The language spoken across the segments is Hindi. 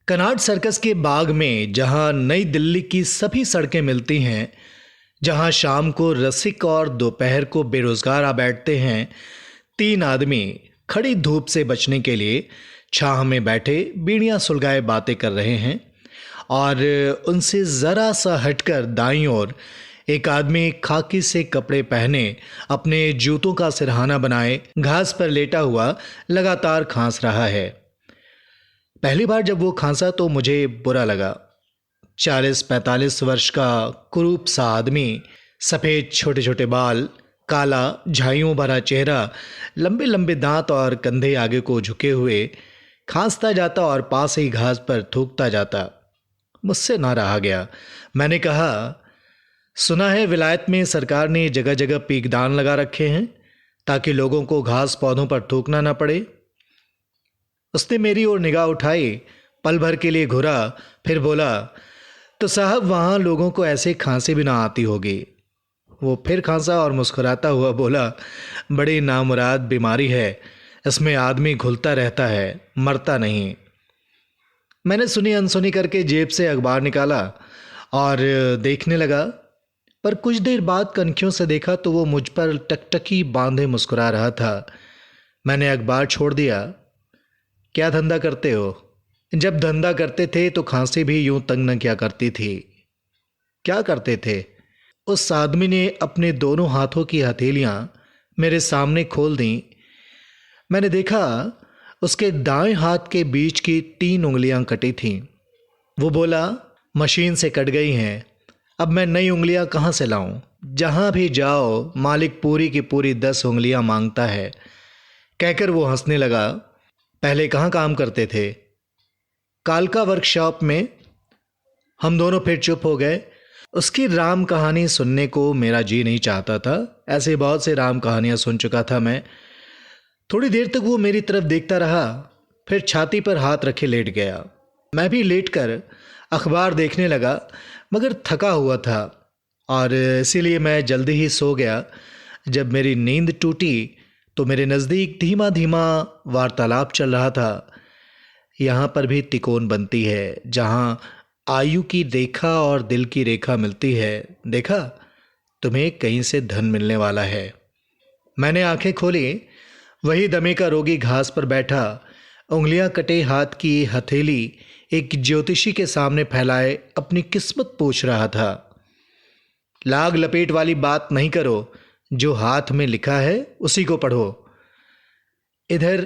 कनॉट सर्कस के बाग में जहां नई दिल्ली की सभी सड़कें मिलती हैं, जहां शाम को रसिक और दोपहर को बेरोजगार आ बैठते हैं, तीन आदमी खड़ी धूप से बचने के लिए छाह में बैठे बीड़ियां सुलगाए बातें कर रहे हैं। और उनसे जरा सा हटकर दाईं ओर एक आदमी खाकी से कपड़े पहने अपने जूतों का सिरहाना बनाए घास पर लेटा हुआ लगातार खांस रहा है। पहली बार जब वो खांसा तो मुझे बुरा लगा। 40-45 वर्ष का कुरूप सा आदमी, सफ़ेद छोटे छोटे बाल, काला झाइयों भरा चेहरा, लंबे लंबे दांत और कंधे आगे को झुके हुए खांसता जाता और पास ही घास पर थूकता जाता। मुझसे ना रहा गया। मैंने कहा, सुना है विलायत में सरकार ने जगह जगह पीकदान लगा रखे हैं ताकि लोगों को घास पौधों पर थूकना ना पड़े। उसने मेरी ओर निगाह उठाई, पल भर के लिए घुरा, फिर बोला, तो साहब वहां लोगों को ऐसे खांसी भी ना आती होगी। वो फिर खांसा और मुस्कुराता हुआ बोला, बड़ी नामुराद बीमारी है, इसमें आदमी घुलता रहता है, मरता नहीं। मैंने सुनी अनसुनी करके जेब से अखबार निकाला और देखने लगा, पर कुछ देर बाद कनखियों से देखा तो वो मुझ पर टकटकी बांधे मुस्कुरा रहा था। मैंने अखबार छोड़ दिया। क्या धंधा करते हो? जब धंधा करते थे तो खांसी भी यूं तंग न किया करती थी। क्या करते थे? उस आदमी ने अपने दोनों हाथों की हथेलियां मेरे सामने खोल दी। मैंने देखा उसके दाएं हाथ के बीच की 3 उंगलियां कटी थीं। वो बोला, मशीन से कट गई हैं, अब मैं नई उंगलियां कहाँ से लाऊं? जहां भी जाओ मालिक पूरी की पूरी 10 उंगलियां मांगता है। कहकर वो हंसने लगा। पहले कहाँ काम करते थे? कालका वर्कशॉप में। हम दोनों फिर चुप हो गए। उसकी राम कहानी सुनने को मेरा जी नहीं चाहता था। ऐसे बहुत से राम कहानियां सुन चुका था मैं। थोड़ी देर तक वो मेरी तरफ देखता रहा, फिर छाती पर हाथ रखे लेट गया। मैं भी लेटकर अखबार देखने लगा, मगर थका हुआ था और इसीलिए मैं जल्दी ही सो गया। जब मेरी नींद टूटी तो मेरे नज़दीक धीमा धीमा वार्तालाप चल रहा था। यहाँ पर भी तिकोन बनती है जहाँ आयु की रेखा और दिल की रेखा मिलती है। देखा, तुम्हें कहीं से धन मिलने वाला है। मैंने आंखें खोली। वही दमे का रोगी घास पर बैठा, उंगलियां कटे हाथ की हथेली एक ज्योतिषी के सामने फैलाए अपनी किस्मत पूछ रहा था। लाग लपेट वाली बात नहीं करो, जो हाथ में लिखा है उसी को पढ़ो। इधर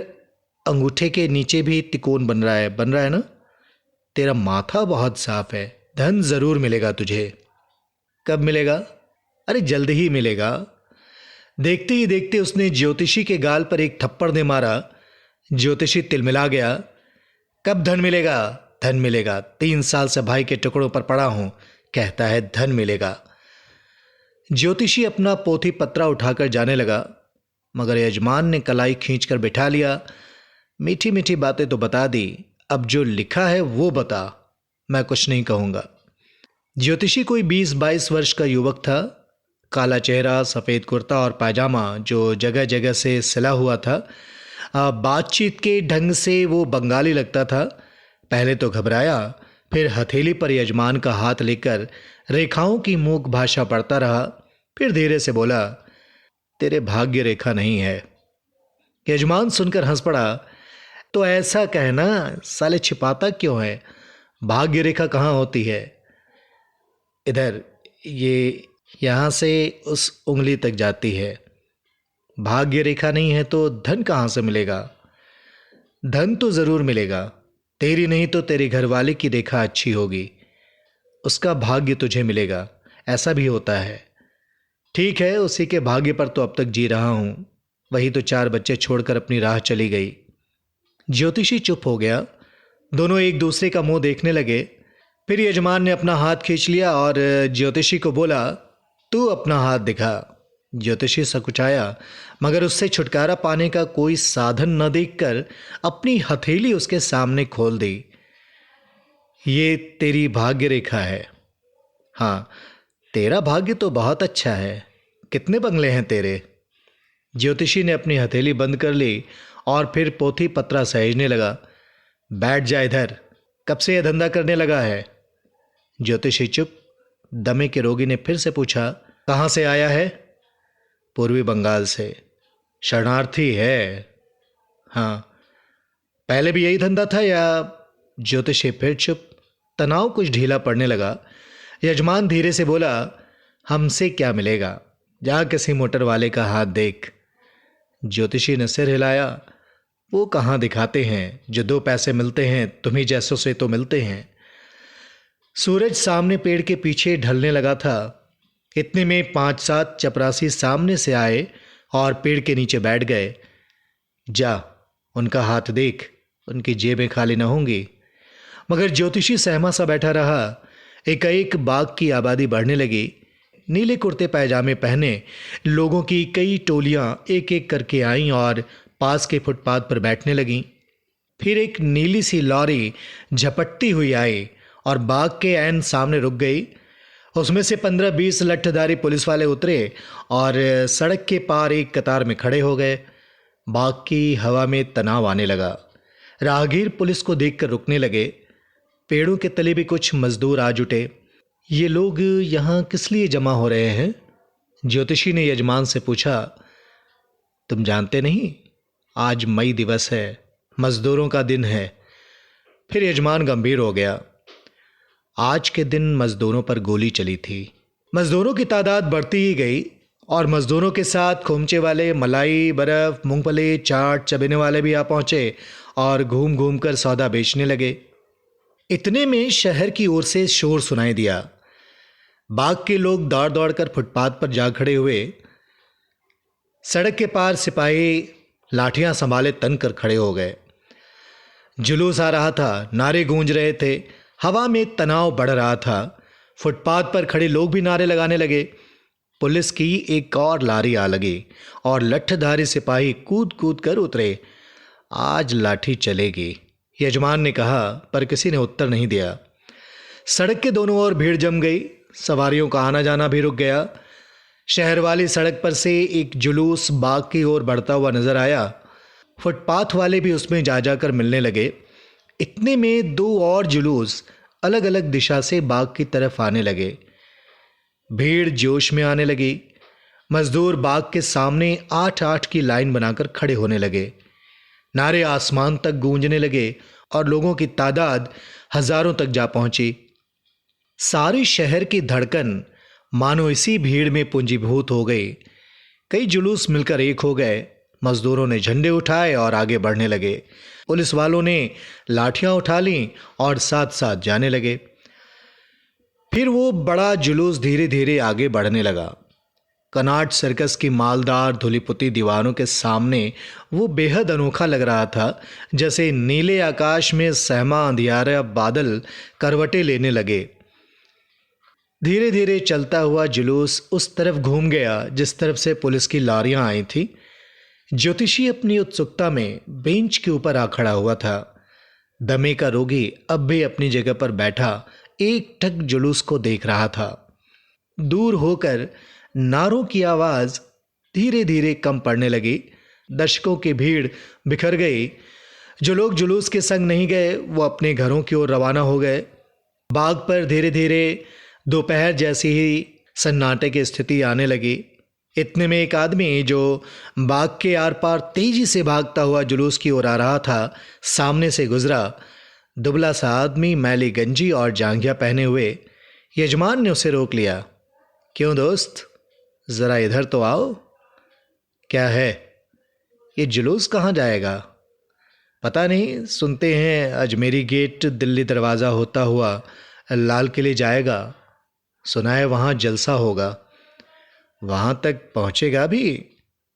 अंगूठे के नीचे भी तिकोन बन रहा है ना? तेरा माथा बहुत साफ है, धन जरूर मिलेगा तुझे। कब मिलेगा? अरे जल्द ही मिलेगा। देखते ही देखते उसने ज्योतिषी के गाल पर एक थप्पड़ दे मारा। ज्योतिषी तिलमिला गया। कब धन मिलेगा? धन मिलेगा, 3 साल से भाई के टुकड़ों पर पड़ा हूं, कहता है धन मिलेगा। ज्योतिषी अपना पोथी पत्रा उठाकर जाने लगा, मगर यजमान ने कलाई खींचकर बिठा लिया। मीठी मीठी बातें तो बता दी, अब जो लिखा है वो बता। मैं कुछ नहीं कहूंगा। ज्योतिषी कोई 20-22 वर्ष का युवक था। काला चेहरा, सफ़ेद कुर्ता और पायजामा जो जगह जगह से सिला हुआ था। बातचीत के ढंग से वो बंगाली लगता था। पहले तो घबराया, फिर हथेली पर यजमान का हाथ लेकर रेखाओं की मूक भाषा पढ़ता रहा। फिर धीरे से बोला, तेरे भाग्य रेखा नहीं है। यजमान सुनकर हंस पड़ा। तो ऐसा कहना, साले छिपाता क्यों है? भाग्य रेखा कहाँ होती है? इधर, ये यहाँ से उस उंगली तक जाती है। भाग्य रेखा नहीं है तो धन कहाँ से मिलेगा? धन तो जरूर मिलेगा, तेरी नहीं तो तेरे घरवाले की रेखा अच्छी होगी, उसका भाग्य तुझे मिलेगा। ऐसा भी होता है। ठीक है, उसी के भाग्य पर तो अब तक जी रहा हूं। वही तो 4 बच्चे छोड़कर अपनी राह चली गई। ज्योतिषी चुप हो गया। दोनों एक दूसरे का मुंह देखने लगे। फिर यजमान ने अपना हाथ खींच लिया और ज्योतिषी को बोला, तू अपना हाथ दिखा। ज्योतिषी सकुचाया, मगर उससे छुटकारा पाने का कोई साधन न देखकर अपनी हथेली उसके सामने खोल दी। ये तेरी भाग्य रेखा है। हाँ, तेरा भाग्य तो बहुत अच्छा है। कितने बंगले हैं तेरे? ज्योतिषी ने अपनी हथेली बंद कर ली और फिर पोथी पत्रा सहेजने लगा। बैठ जा इधर। कब से यह धंधा करने लगा है? ज्योतिषी चुप। दमे के रोगी ने फिर से पूछा, कहाँ से आया है? पूर्वी बंगाल से। शरणार्थी है? हाँ। पहले भी यही धंधा था या? ज्योतिषी फिर चुप। तनाव कुछ ढीला पड़ने लगा। यजमान धीरे से बोला, हमसे क्या मिलेगा, जा किसी मोटर वाले का हाथ देख। ज्योतिषी ने सिर हिलाया। वो कहाँ दिखाते हैं, जो 2 पैसे मिलते हैं तुम्ही जैसों से तो मिलते हैं। सूरज सामने पेड़ के पीछे ढलने लगा था। इतने में 5-7 चपरासी सामने से आए और पेड़ के नीचे बैठ गए। जा, उनका हाथ देख, उनकी जेबें खाली न होंगी। मगर ज्योतिषी सहमा सा बैठा रहा। एकाएक बाग की आबादी बढ़ने लगी। नीले कुर्ते पैजामे पहने लोगों की कई टोलियां एक एक करके आईं और पास के फुटपाथ पर बैठने लगीं। फिर एक नीली सी लॉरी झपटती हुई आई और बाग के ऐन सामने रुक गई। उसमें से 15-20 लठधारी पुलिस वाले उतरे और सड़क के पार एक कतार में खड़े हो गए। बाग की हवा में तनाव आने लगा। राहगीर पुलिस को देखकर रुकने लगे। पेड़ों के तले भी कुछ मजदूर आ जुटे। ये लोग यहाँ किस लिए जमा हो रहे हैं? ज्योतिषी ने यजमान से पूछा। तुम जानते नहीं, आज मई दिवस है, मजदूरों का दिन है। फिर यजमान गंभीर हो गया। आज के दिन मजदूरों पर गोली चली थी। मजदूरों की तादाद बढ़ती ही गई और मजदूरों के साथ खोमचे वाले, मलाई, बर्फ, मूंगफली, चाट चबेने वाले भी आ पहुंचे और घूम घूम कर सौदा बेचने लगे। इतने में शहर की ओर से शोर सुनाई दिया। बाग के लोग दौड़ दौड़ कर फुटपाथ पर जा खड़े हुए। सड़क के पार सिपाही लाठियां संभाले तन कर खड़े हो गए। जुलूस आ रहा था, नारे गूंज रहे थे, हवा में तनाव बढ़ रहा था। फुटपाथ पर खड़े लोग भी नारे लगाने लगे। पुलिस की एक और लारी आ लगी और लठधारी सिपाही कूद कूद कर उतरे। आज लाठी चलेगी, यजमान ने कहा, पर किसी ने उत्तर नहीं दिया। सड़क के दोनों ओर भीड़ जम गई। सवारियों का आना जाना भी रुक गया। शहर वाली सड़क पर से एक जुलूस बाग की ओर बढ़ता हुआ नजर आया। फुटपाथ वाले भी उसमें जा जाकर मिलने लगे। इतने में 2 और जुलूस अलग अलग दिशा से बाग की तरफ आने लगे। भीड़ जोश में आने लगी। मजदूर बाग के सामने 8-8 की लाइन बनाकर खड़े होने लगे। नारे आसमान तक गूंजने लगे और लोगों की तादाद हजारों तक जा पहुंची। सारे शहर की धड़कन मानो इसी भीड़ में पूंजीभूत हो गई। कई जुलूस मिलकर एक हो गए। मजदूरों ने झंडे उठाए और आगे बढ़ने लगे। पुलिस वालों ने लाठियां उठा लीं और साथ साथ जाने लगे। फिर वो बड़ा जुलूस धीरे धीरे आगे बढ़ने लगा। कनाट सर्कस की मालदार धुलीपुती दीवारों के सामने वो बेहद अनोखा लग रहा था, जैसे नीले आकाश में सहमा अंधियारा बादल करवटें लेने लगे। धीरे धीरे चलता हुआ जुलूस उस तरफ घूम गया जिस तरफ से पुलिस की लारियां आई थी। ज्योतिषी अपनी उत्सुकता में बेंच के ऊपर आ खड़ा हुआ था। दमे का रोगी अब भी अपनी जगह पर बैठा एकटक जुलूस को देख रहा था। दूर होकर नारों की आवाज धीरे धीरे कम पड़ने लगी। दर्शकों की भीड़ बिखर गई। जो लोग जुलूस के संग नहीं गए वो अपने घरों की ओर रवाना हो गए। बाग पर धीरे धीरे दोपहर जैसी ही सन्नाटे की स्थिति आने लगी। इतने में एक आदमी जो बाग के आर पार तेजी से भागता हुआ जुलूस की ओर आ रहा था, सामने से गुजरा। दुबला सा आदमी, मैली गंजी और जांघिया पहने हुए। यजमान ने उसे रोक लिया। क्यों दोस्त, जरा इधर तो आओ। क्या है? ये जुलूस कहाँ जाएगा? पता नहीं, सुनते हैं अजमेरी गेट दिल्ली दरवाज़ा होता हुआ लाल किले जाएगा। सुना है वहाँ जलसा होगा। वहाँ तक पहुँचेगा भी?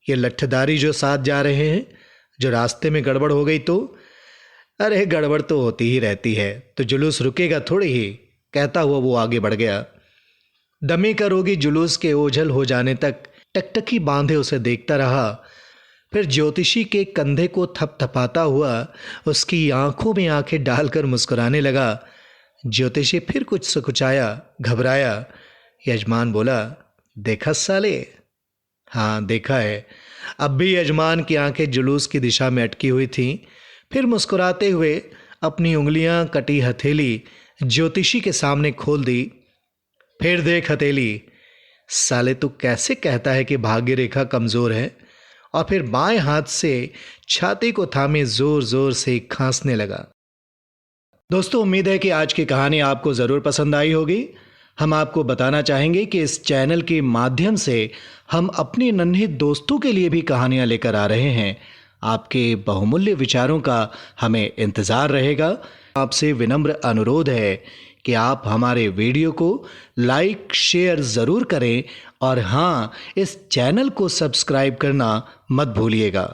ये लठधारी जो साथ जा रहे हैं, जो रास्ते में गड़बड़ हो गई तो? अरे गड़बड़ तो होती ही रहती है, तो जुलूस रुकेगा थोड़ी ही, कहता हुआ वो आगे बढ़ गया। दमे का रोगी जुलूस के ओझल हो जाने तक टकटकी बांधे उसे देखता रहा। फिर ज्योतिषी के कंधे को थपथपाता हुआ उसकी आंखों में आंखें डालकर मुस्कुराने लगा। ज्योतिषी फिर कुछ सकुचाया, घबराया। यजमान बोला, देखा साले? हाँ देखा है। अब भी यजमान की आंखें जुलूस की दिशा में अटकी हुई थीं। फिर मुस्कुराते हुए अपनी उंगलियां कटी हथेली ज्योतिषी के सामने खोल दी। फिर देख हथेली, साले तू कैसे कहता है कि भाग्य रेखा कमजोर है? और फिर बाएं हाथ से छाती को थामे जोर जोर से खांसने लगा। दोस्तों, उम्मीद है कि आज की कहानी आपको जरूर पसंद आई होगी। हम आपको बताना चाहेंगे कि इस चैनल के माध्यम से हम अपने नन्हे दोस्तों के लिए भी कहानियां लेकर आ रहे हैं। आपके बहुमूल्य विचारों का हमें इंतजार रहेगा। आपसे विनम्र अनुरोध है कि आप हमारे वीडियो को लाइक शेयर ज़रूर करें और हाँ, इस चैनल को सब्सक्राइब करना मत भूलिएगा।